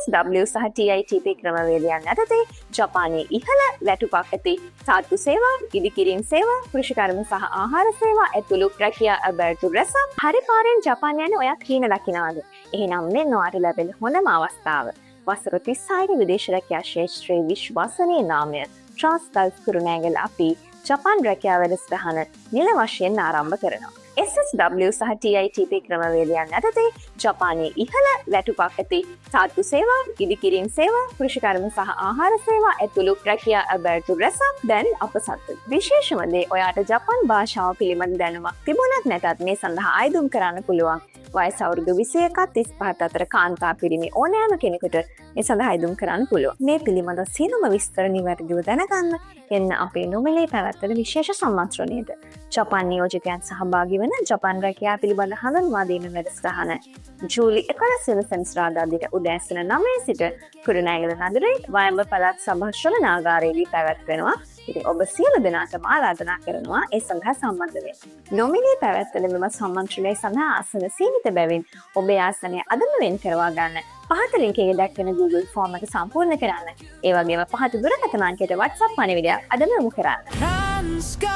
SSW සහ TITP ක්‍රමවේදයන් යටතේ ජපානයේ ඉහළ වැටුපක් ඇති සාත්තු සේවා, ඉදිකිරීම් සේවා, කෘෂිකර්ම සහ ආහාර සේවා ඇතුළු රැකියා අබැල්තු රැසක් හරි පාරෙන් ජපාන යන ඔයා කීන දකිනවද? එහෙනම් මෙන්න ඔයාට ලැබෙන හොඳම අවස්ථාව. වසර 36 විදේශ රැකියා ශ්‍රේෂ්ඨ විශ්වාසනීය නාමය ට්‍රාන්ස්ගල්ෆ් කුරුණෑගල අපි ජපාන් රැකියා වැඩසටහන නිල වශයෙන් ආරම්භ කරනවා. SSW සහ TITP ක්‍රමවේදයන් යටතේ ජපානයේ ඉහළ වැටුපක් ඇති සාත්තු සේවා, ඉදිකිරීම් සේවා, කෘෂිකර්ම සහ ආහාර සේවා ඇතුළු රැකියා අබැල්තු රැසක් දැන් අප සතු. විශේෂම දේ ඔයාට ජපාන් භාෂාව පිළිබඳ දැනුමක් තිබුණත් නැතත් මේ සඳහා ආයුධම් කරන්න පුළුවන්. වයස අවුරුදු 21ත් 35ත් අතර කාන්තා පිරිමි ඕනෑම කෙනෙකුට මේ සඳහා ආයුධම් කරන්න පුළුවන්. මේ පිළිබඳ සියලුම විස්තර නිවැරදිව දැනගන්න එන්න අපේ නොමිලේ පැවැත්වෙන විශේෂ සම්මන්ත්‍රණයට. ජපාන් නියෝජකයන් සහභාගී වන ජපාන් රැකියා පිළිබඳ හඳුන්වා දීම වැඩසටහන ජූලි 11 වෙනි සෙනසුරාදා දින උදෑසන 9 සිට කුරුණෑගල නගරයේ වයඹ පළාත් සභා ශ්‍රවණාගාරයේදී පැවැත්වෙනවා. ඉතින් ඔබ සියලු දෙනාටම ආරාධනා කරනවා ඒ සඳහා සම්බන්ධ වෙන්න. නොමිලේ පැවැත්වෙන මෙම සම්මන්ත්‍රණය සඳහා ආසන සීමිත බැවින් ඔබේ ආසනය අදම වෙන් කරවා ගන්න. පහත ලින්ක් එකේ දක්වන Google ෆෝම් එක සම්පූර්ණ කරන්න. ඒ වගේම පහත දුරකථන අංකයට WhatsApp පණිවිඩයක් අදම යොමු කරන්න.